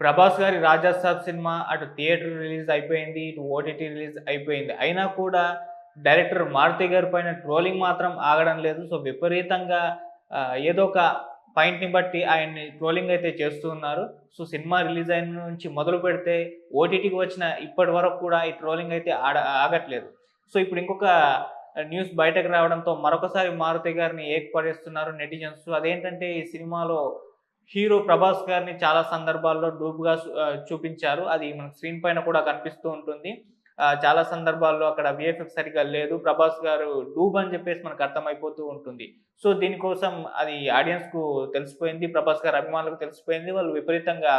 ప్రభాస్ గారి 'రాజా సాబ్' సినిమా అటు theatre release అయిపోయింది. ఇటు ఓటీటీ రిలీజ్ అయిపోయింది. అయినా కూడా డైరెక్టర్ మారుతి గారి పైన ట్రోలింగ్ మాత్రం ఆగడం లేదు. సో, విపరీతంగా ఏదో ఒక పాయింట్‌ని బట్టి ఆయన్ని ట్రోలింగ్ అయితే చేస్తూ ఉన్నారు. సో, సినిమా రిలీజ్ అయిన నుంచి మొదలుపెడితే ఓటీటీకి వచ్చిన ఇప్పటి వరకు కూడా ఈ ట్రోలింగ్ అయితే ఆగట్లేదు. సో, ఇప్పుడు ఇంకొక న్యూస్ బయటకు రావడంతో మరొకసారి మారుతి గారిని ఏకిపడేస్తున్నారు నెటిజన్స్. అదేంటంటే ఈ సినిమాలో హీరో 'ప్రభాస్' గారిని చాలా సందర్భాల్లో డూప్‌గా చూపించారు. అది మనకు స్క్రీన్ పైన కూడా కనిపిస్తూ ఉంటుంది. చాలా సందర్భాల్లో అక్కడ వీఎఫ్ఎక్స్ సరిగ్గా లేదు. 'ప్రభాస్' గారు డూప్ అని చెప్పేసి మనకు అర్థమైపోతూ ఉంటుంది. సో, దీనికోసం అది ఆడియన్స్‌కు తెలిసిపోయింది. 'ప్రభాస్' గారి అభిమానులకు తెలిసిపోయింది. వాళ్ళు విపరీతంగా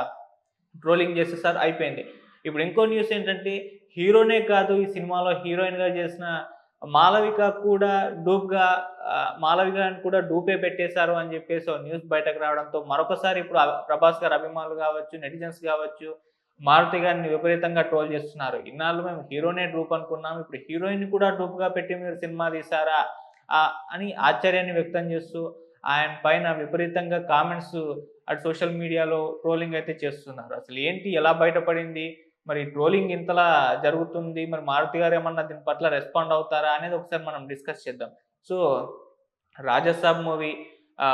ట్రోలింగ్ చేసేసారు. అయిపోయింది. ఇప్పుడు ఇంకో న్యూస్ ఏంటంటే హీరోనే కాదు ఈ సినిమాలో హీరోయిన్‌గా చేసిన మాళవిక కూడా డూప్‌గా 'మాళవిక'ని కూడా డూపే పెట్టేశారు అని చెప్పేసి ఓ న్యూస్ బయటకు రావడంతో మరొకసారి ఇప్పుడు 'ప్రభాస్' గారి అభిమానులు గావచ్చు, నెటిజన్స్ గావచ్చు, మారుతి గారిని విపరీతంగా ట్రోల్ చేస్తున్నారు. ఇన్నాళ్ళు మేము హీరోనే డూప్ అనుకున్నాం. ఇప్పుడు హీరోయిన్‌ని కూడా డూప్‌గా పెట్టి మీరు సినిమా తీశారా? అని ఆశ్చర్యాన్ని వ్యక్తం చేస్తూ ఆయన పైన విపరీతంగా కామెంట్స్ అటు సోషల్ మీడియాలో ట్రోలింగ్ అయితే చేస్తున్నారు. అసలు ఏంటి? ఎలా బయటపడింది? మరి ట్రోలింగ్ ఇంతలా జరుగుతుంది. మరి మారుతి గారేమన్నా దీని పట్ల రెస్పాండ్ అవుతారా? అనేది ఒకసారి మనం డిస్కస్ చేద్దాం. సో, 'రాజసాబ్' మూవీ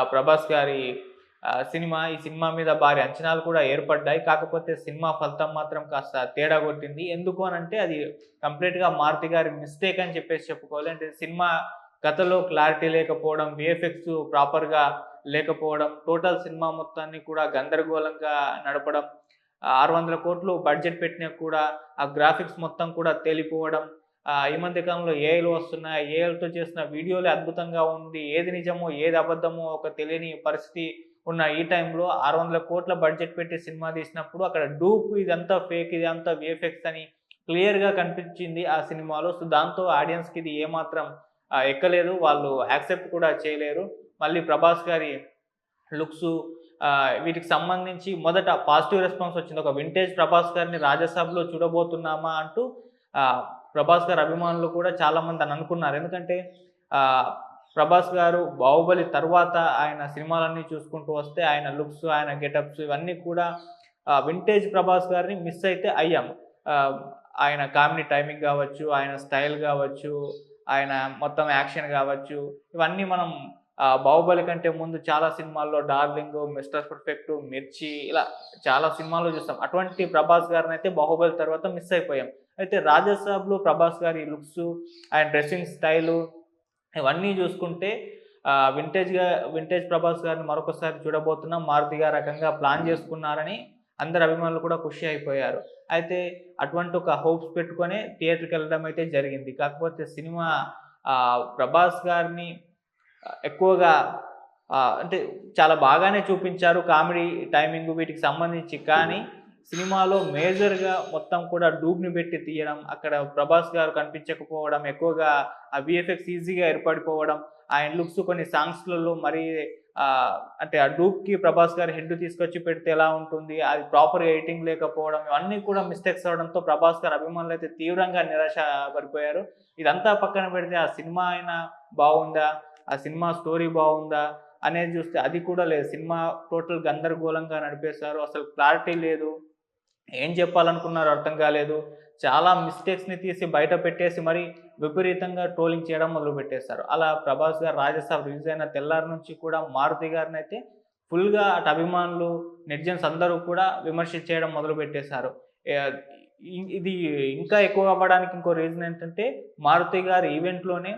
'ప్రభాస్' గారి సినిమా. ఈ సినిమా మీద భారీ అంచనాలు కూడా ఏర్పడ్డాయి. కాకపోతే సినిమా ఫలితం మాత్రం కాస్త తేడా కొట్టింది. ఎందుకు అనంటే అది కంప్లీట్‌గా మారుతి గారి మిస్టేక్ అని చెప్పేసి చెప్పుకోవాలి. అంటే సినిమా కథలో క్లారిటీ లేకపోవడం, వీఎఫ్ఎక్స్ ప్రాపర్‌గా లేకపోవడం, టోటల్ సినిమా మొత్తాన్ని కూడా గందరగోళంగా నడపడం, 600,00,00,000 బడ్జెట్ పెట్టినా కూడా ఆ గ్రాఫిక్స్ మొత్తం కూడా తేలిపోవడం, ఈ మధ్య కాలంలో ఏఐలు వస్తున్నాయి. ఏఐలతో చేసిన వీడియోలే అద్భుతంగా ఉంది. ఏది నిజమో, ఏది అబద్ధమో ఒక తెలియని పరిస్థితి ఉన్న ఈ టైంలో 600,00,00,000 బడ్జెట్ పెట్టి సినిమా తీసినప్పుడు అక్కడ డూప్ ఇదంతా ఫేక్, ఇదంతా వీఎఫ్ఎక్స్ అని క్లియర్‌గా కనిపించింది ఆ సినిమాలో. సో, దాంతో ఆడియన్స్‌కి ఇది ఏమాత్రం ఎక్కలేదు. వాళ్ళు యాక్సెప్ట్ కూడా చేయలేరు. మళ్ళీ 'ప్రభాస్' గారి లుక్సు వీటికి సంబంధించి మొదట పాజిటివ్ రెస్పాన్స్ వచ్చింది. ఒక వింటేజ్ 'ప్రభాస్' గారిని 'రాజసాబ్‌లో' చూడబోతున్నామా అంటూ ఆహ్, 'ప్రభాస్' గారి అభిమానులు కూడా చాలామంది అని అనుకున్నారు. ఎందుకంటే ఆహ్, 'ప్రభాస్' గారు 'బాహుబలి' తర్వాత ఆయన సినిమాలన్నీ చూసుకుంటూ వస్తే ఆయన లుక్స్, ఆయన గెటప్స్ ఇవన్నీ కూడా వింటేజ్ 'ప్రభాస్' గారిని మిస్ అయితే అయ్యాం. ఆహ్, ఆయన కామెడీ టైమింగ్ గావచ్చు, ఆయన స్టైల్ గావచ్చు, ఆయన మొత్తం యాక్షన్ గావచ్చు, ఇవన్నీ మనం 'బాహుబలి' కంటే ముందు చాలా సినిమాల్లో 'డార్లింగ్', 'మిస్టర్ పర్ఫెక్ట్', 'మిర్చి' ఇలా చాలా సినిమాల్లో చూసాం. అటువంటి 'ప్రభాస్' గారినైతే 'బాహుబలి' తర్వాత మిస్ అయిపోయాం. అయితే 'రాజసాబ్‌లో' 'ప్రభాస్' గారి లుక్సు, ఆయన డ్రెస్సింగ్ స్టైలు ఇవన్నీ చూసుకుంటే వింటేజ్ 'ప్రభాస్' గారిని మరొకసారి చూడబోతున్నాం. మారుతి గారు రకంగా ప్లాన్ చేసుకున్నారని అందరి అభిమానులు కూడా ఖుషి అయిపోయారు. అయితే అటువంటి ఒక హోప్స్ పెట్టుకొనే థియేటర్‌కెళ్ళడం అయితే జరిగింది. కాకపోతే సినిమా 'ప్రభాస్' గారిని ఎక్కువగా అంటే చాలా బాగానే చూపించారు. కామెడీ టైమింగు వీటికి సంబంధించి. కానీ సినిమాలో మేజర్‌గా మొత్తం కూడా డూబ్‌ని పెట్టి తీయడం, అక్కడ 'ప్రభాస్' గారు కనిపించకపోవడం, ఎక్కువగా ఆ వీఎఫ్ఎక్స్ ఈజీగా ఏర్పడిపోవడం, ఆయన లుక్స్ కొన్ని సాంగ్స్‌లలో మరీ అంటే ఆ డూబ్‌కి 'ప్రభాస్' గారి హెడ్ తీసుకొచ్చి పెడితే ఎలా ఉంటుంది? అది ప్రాపర్ ఎడిటింగ్ లేకపోవడం, ఇవన్నీ కూడా మిస్టేక్స్ అవ్వడంతో 'ప్రభాస్' గారి అభిమానులైతే తీవ్రంగా నిరాశ పడిపోయారు. ఇదంతా పక్కన పెడితే ఆ సినిమా అయినా బావుందా? ఆ సినిమా స్టోరీ బావుందా? అనేది చూస్తే అది కూడా లేదు. సినిమా టోటల్ గందరగోళంగా నడిపేశారు. అసలు క్లారిటీ లేదు. ఏం చెప్పాలనుకున్నారో అర్థం కాలేదు. చాలా మిస్టేక్స్‌ని తీసి బయట పెట్టేసి మరి విపరీతంగా ట్రోలింగ్ చేయడం మొదలుపెట్టేశారు. అలా 'ప్రభాస్' గారు 'రాజసాబ్' రిలీజ్ అయిన తెల్లారి నుంచి కూడా మారుతి గారినైతే ఫుల్‌గా అటు అభిమానులు, నెటిజన్స్ అందరూ కూడా విమర్శ చేయడం మొదలుపెట్టేశారు. యాహ్! ఇది ఇంకా ఎక్కువ అవ్వడానికి ఇంకో రీజన్ ఏంటంటే మారుతి గారి ఈవెంట్‌లోనే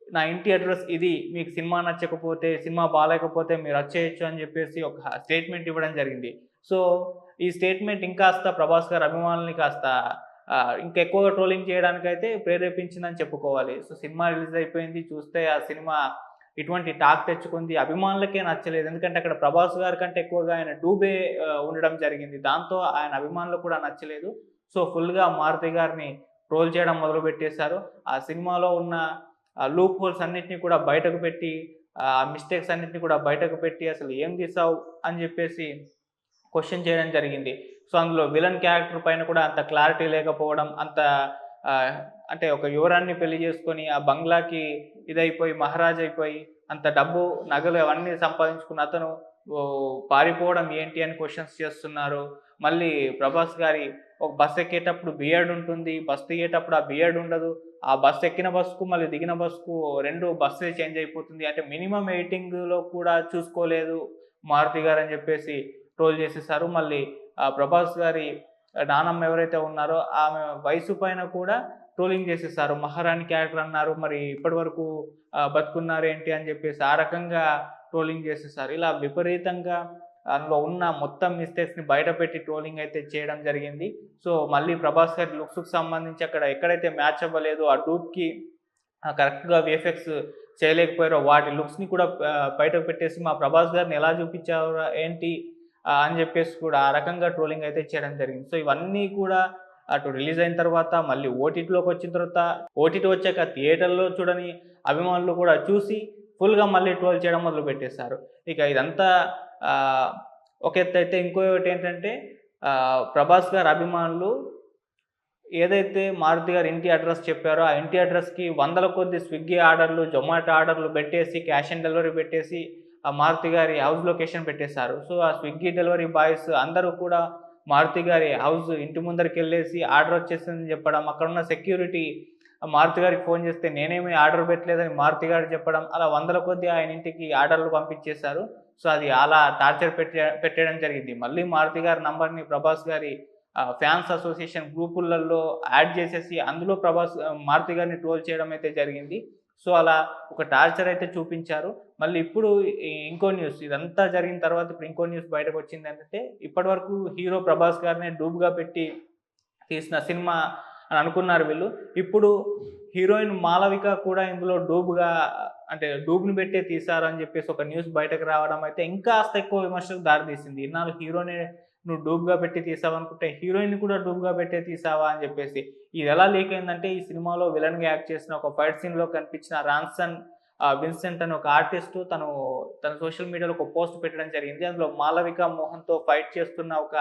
నా ఇంటి అడ్రెస్ ఇది. మీకు సినిమా నచ్చకపోతే, సినిమా బాలేకపోతే మీరొచ్చేయొచ్చు అని జెప్పేసి ఒక స్టేట్‌మెంట్ ఇవ్వడం జరిగింది. సో, ఈ స్టేట్‌మెంట్ ఇంకాస్త 'ప్రభాస్' గారి అభిమానుల్ని కాస్త ఇంకా ఎక్కువగా ట్రోలింగ్ చేయడానికైతే ప్రేరేపించిందని చెప్పుకోవాలి. సో, సినిమా రిలీజ్ అయిపోయింది. చూస్తే ఆ సినిమా ఇటువంటి టాక్ తెచ్చుకుంది. అభిమానులకే నచ్చలేదు. ఎందుకంటే అక్కడ 'ప్రభాస్' గారి కంటే ఎక్కువగా ఆయన డూబే ఉండడం జరిగింది. దాంతో ఆయన అభిమానులకు కూడా నచ్చలేదు. సో, ఫుల్‌గా మారుతి గారిని ట్రోల్ చేయడం మొదలుపెట్టేశారు. ఆ సినిమాలో ఉన్న లూప్ హోల్స్ అన్నిటిని కూడా బయటకు పెట్టి, మిస్టేక్స్ అన్నిటిని కూడా బయటకు పెట్టి అసలు ఏం తీసావు అని జెప్పేసి క్వెషన్ చేయడం జరిగింది. సో, అందులో విలన్ క్యారెక్టర్ పైన కూడా అంత క్లారిటీ లేకపోవడం, అంత ఆహ్, అంటే ఒక యువరాణిని పెళ్లి చేసుకొని ఆ బంగ్లాకి ఇదైపోయి మహారాజు అయిపోయి, అంత డబ్బు, నగలు అవన్నీ సంపాదించుకున్న అతను పారిపోవడం ఏంటి అని క్వెషన్స్ చేస్తున్నారు. మళ్ళీ ప్రభాస్ గారి ఒక బస్ ఎక్కేటప్పుడు బియర్డ్ ఉంటుంది. బస్ దిగేటప్పుడు ఆ బియర్డ్ ఉండదు. ఆ బస్ ఎక్కిన బస్‌కు మళ్ళీ దిగిన బస్‌కు 2 బస్సే చేంజ్ అయిపోతుంది. అంటే మినిమమ్ ఎడిటింగ్‌లో కూడా చూసుకోలేదు మారుతి గారని జెప్పేసి ట్రోల్ చేసేసారు. మళ్ళీ ప్రభాస్ గారి నానమ్మ ఎవరైతే ఉన్నారో ఆమె వయసు పైన కూడా ట్రోలింగ్ చేసేసారు. మహారాణి క్యారెక్టర్ అన్నారు. మరి ఇప్పటి వరకు బతికున్నారేంటి అని జెప్పేసి ఆ రకంగా ట్రోలింగ్ చేసేసారు. ఇలా విపరీతంగా అందులో ఉన్న మొత్తం మిస్టేక్స్‌ని బయటపెట్టి ట్రోలింగ్ అయితే చేయడం జరిగింది. సో, మళ్ళీ ప్రభాస్ గారి లుక్స్‌కి సంబంధించి అక్కడ ఎక్కడైతే మ్యాచ్ అవ్వలేదో ఆ డూప్‌కి కరెక్ట్‌గా వీఎఫ్ఎక్స్ చేయలేకపోయారో వాటి లుక్స్‌ని కూడా బయటకు పెట్టేసి మా ప్రభాస్ గారిని ఎలా చూపించావురా ఏంటి అని జెప్పేసి కూడా ఆ రకంగా ట్రోలింగ్ అయితే చేయడం జరిగింది. సో, ఇవన్నీ కూడా అటు రిలీజ్ అయిన తర్వాత మళ్ళీ ఓటీటీలోకొచ్చిన తర్వాత ఓటీటీ వచ్చాక థియేటర్‌లో చూడని అభిమానులు కూడా చూసి ఫుల్‌గా మళ్ళీ ట్రోల్ చేయడం మొదలుపెట్టేసారు. ఇక ఇదంతా ఆహ్, ఒక ఎత్తైతే ఇంకోటేంటంటే 'ప్రభాస్' గారి అభిమానులు ఏదైతే మారుతి గారు ఇంటి అడ్రెస్ చెప్పారో, ఆ ఇంటి అడ్రెస్‌కి వందల కొద్దీ స్విగ్గీ ఆర్డర్‌లు, జొమాటో ఆర్డర్‌లు పెట్టేసి క్యాష్ ఆన్ డెలివరీ పెట్టేసి ఆ మారుతి గారి హౌస్ లొకేషన్ పెట్టేశారు. సో, ఆ స్విగ్గీ డెలివరీ బాయ్స్ అందరూ కూడా మారుతి గారి హౌస్ ఇంటి ముందరికెళ్ళేసి ఆర్డర్ వచ్చేసిందని చెప్పడం, అక్కడున్న సెక్యూరిటీ మారుతి గారికి ఫోన్ చేస్తే నేనేమి ఆర్డర్ పెట్టలేదని మారుతి గారు చెప్పడం, అలా వందల కొద్దీ ఆయన ఇంటికి ఆర్డర్‌లు పంపించేశారు. సో, అది అలా టార్చర్ పెట్టేయడం జరిగింది. మళ్ళీ మారుతి గారి నంబర్‌ని ప్రభాస్ గారి ఫ్యాన్స్ అసోసియేషన్ గ్రూపులలో యాడ్ చేసేసి అందులో మారుతి గారిని ట్రోల్ చేయడం అయితే జరిగింది. సో, అలా ఒక టార్చర్ అయితే చూపించారు. మళ్ళీ ఇప్పుడు ఇంకో న్యూస్ ఇదంతా జరిగిన తర్వాత ఇప్పుడు ఇంకో న్యూస్ బయటకొచ్చిందేంటంటే ఇప్పటివరకు హీరో ప్రభాస్ గారినే డూప్‌గా పెట్టి తీసిన సినిమా అని అనుకున్నారు వీళ్ళు. ఇప్పుడు హీరోయిన్ మాళవిక కూడా ఇందులో డూప్‌గా అంటే డూప్‌ని పెట్టే తీశారు అని చెప్పేసి ఒక న్యూస్ బయటకు రావడం అయితే ఇంకాస్త ఎక్కువ విమర్శలకు దారితీసింది. ఇన్నాళ్ళు హీరోనే నువ్వు డూప్‌గా పెట్టి తీసావనుకుంటే హీరోయిన్‌ని కూడా డూప్‌గా పెట్టే తీసావా అని చెప్పేసి. ఇదెలా లీక్ అయిందంటే ఈ సినిమాలో విలన్‌గా యాక్ట్ చేసిన ఒక ఫైట్ సీన్‌లో కనిపించిన రాన్సన్ విన్సెంట్ అనే ఒక ఆర్టిస్టు తన సోషల్ మీడియాలో ఒక పోస్ట్ పెట్టడం జరిగింది. అందులో మాళవిక మోహన్‌తో ఫైట్ చేస్తున్న ఒక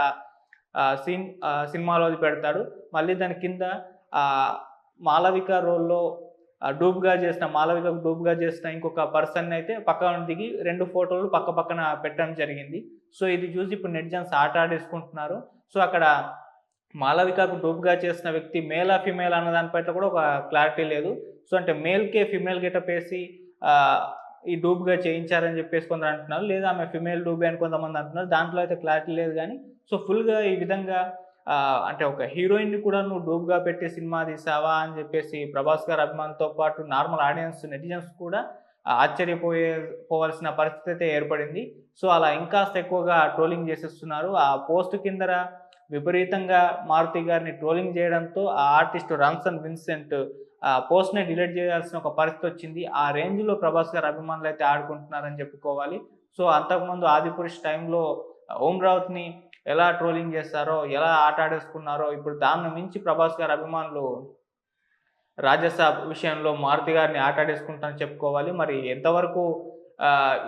సినిమాలో అది పెడతాడు. మళ్ళీ దాని కింద ఆహ్, మాళవిక రోల్‌లో మాళవికకు డూప్‌గా చేసిన ఇంకొక పర్సన్‌నయితే పక్కన దిగి 2 ఫోటోలు పక్కన పెట్టడం జరిగింది. సో, ఇది చూసి ఇప్పుడు నెటిజన్స్ ఆట ఆడేసుకుంటున్నారు. సో, అక్కడ మాళవికకు డూప్‌గా చేసిన వ్యక్తి మేలా? ఫీమేలా? అన్న దాని పట్ల కూడా ఒక క్లారిటీ లేదు. సో, అంటే మేల్‌కే ఫీమేల్ గెటప్ ఏసి ఆహ్, ఈ డూప్‌గా చేయించారని చెప్పేసి కొందరు అంటున్నారు. లేదా ఆమె ఫీమేల్ డూబే అని కొంతమంది అంటున్నారు. దాంట్లో అయితే క్లారిటీ లేదు గానీ, సో, ఫుల్‌గా ఈ విధంగా అంటే ఒక హీరోయిన్‌ని కూడా నువ్వు డూప్‌గా పెట్టి సినిమా తీసావా? అని చెప్పేసి ప్రభాస్ గారి అభిమానులతో పాటు నార్మల్ ఆడియన్స్, నెటిజన్స్ కూడా పోవాల్సిన పరిస్థితి అయితే ఏర్పడింది. సో, అలా ఇంకాస్త ఎక్కువగా ట్రోలింగ్ చేసేస్తున్నారు. ఆ పోస్ట్ కిందర విపరీతంగా మారుతి గారిని ట్రోలింగ్ చేయడంతో ఆ ఆర్టిస్ట్ రాన్సన్ విన్సెంట్ ఆ పోస్ట్‌ని డిలీట్ చేయాల్సిన ఒక పరిస్థితొచ్చింది. ఆ రేంజ్‌లో ప్రభాస్ గారి అభిమానులైతే ఆడుకుంటున్నారని చెప్పుకోవాలి. సో, అంతకుముందు 'ఆదిపురుష్' టైంలో 'ఓం రావుత్‌ని' ఎలా ట్రోలింగ్ చేస్తారో, ఎలా ఆట ఆడేసుకున్నారో, ఇప్పుడు దాన్ని మించి ప్రభాస్ గారి అభిమానులు 'రాజసాబ్' విషయంలో మారుతి గారిని ఆట ఆడేసుకుంటారని చెప్పుకోవాలి. మరి ఎంతవరకు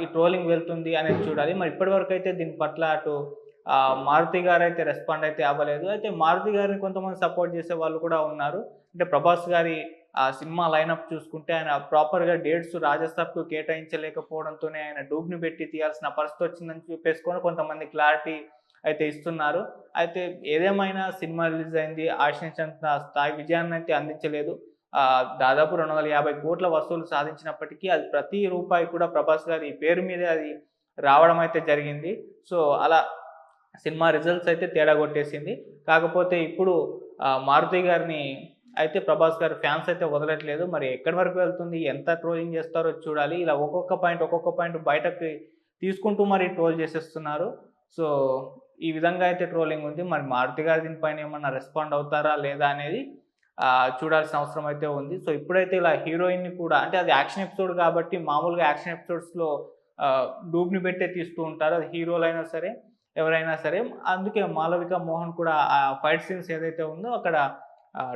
ఈ ట్రోలింగ్ వెళ్తుంది అనేది చూడాలి. మరి ఇప్పటివరకైతే దీని పట్ల అటు మారుతి గారైతే రెస్పాండ్ అయితే అవ్వలేదు. అయితే మారుతి గారిని కొంతమంది సపోర్ట్ చేసే వాళ్ళు కూడా ఉన్నారు. అంటే ప్రభాస్ గారి సినిమా లైనప్ చూసుకుంటే ఆయన ప్రాపర్‌గా డేట్స్ 'రాజసాబ్‌కు' కేటాయించలేకపోవడంతోనే ఆయన డూబ్‌ని పెట్టి తీయాల్సిన పరిస్థితి వచ్చిందని చెప్పేసుకొని కొంతమంది క్లారిటీ అయితే ఇస్తున్నారు. అయితే ఏదేమైనా సినిమా రిలీజ్ అయింది. ఆశించినంత స్థాయి విజయాన్నయితే అందించలేదు. దాదాపు 250,00,00,000 వసూలు సాధించినప్పటికీ అది ప్రతి రూపాయి కూడా ప్రభాస్ గారి పేరు మీదే అది రావడం అయితే జరిగింది. సో, అలా సినిమా రిజల్ట్స్ అయితే తేడా కొట్టేసింది. కాకపోతే ఇప్పుడు మారుతి గారిని అయితే ప్రభాస్ గారి ఫ్యాన్స్ అయితే వదలట్లేదు. మరి ఎక్కడి వరకు వెళ్తుంది? ఎంత ట్రోలింగ్ చేస్తారో చూడాలి. ఇలా ఒక్కొక్క పాయింట్ బయటకి తీసుకుంటూ మరి ట్రోల్ చేసేస్తున్నారు. సో, ఈ విధంగా అయితే ట్రోలింగ్ ఉంది. మరి మారుతి గారు దీనిపైన ఏమన్నా రెస్పాండ్ అవుతారా? లేదా? అనేది చూడాల్సిన అవసరం అయితే ఉంది. సో, ఇప్పుడైతే ఇలా హీరోయిన్‌ని కూడా అంటే అది యాక్షన్ ఎపిసోడ్ కాబట్టి మామూలుగా యాక్షన్ ఎపిసోడ్స్‌లో డూబ్‌ని పెట్టే తీస్తూ ఉంటారు. అది హీరోలైనా సరే, ఎవరైనా సరే. అందుకే మాళవిక మోహన్ కూడా ఆ ఫైట్ సీన్స్ ఏదైతే ఉందో అక్కడ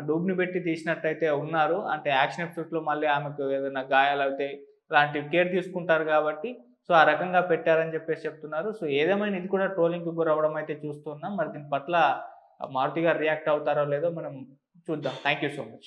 డూబ్‌ని పెట్టి తీసినట్టయితే ఉన్నారు. అంటే యాక్షన్ ఎపిసోడ్స్‌లో మళ్ళీ ఆమెకు ఏదైనా గాయాలవుతాయి. ఇలాంటివి కేర్ తీసుకుంటారు కాబట్టి సో, ఆ రకంగా పెట్టారని చెప్పేసి చెప్తున్నారు. సో, ఏదేమైనా ఇది కూడా ట్రోలింగ్‌కి గురవ్వడం అయితే చూస్తున్నాం. మరి దీని పట్ల మారుతి గారు రియాక్ట్ అవుతారో లేదో మనం చూద్దాం. Thank you so much.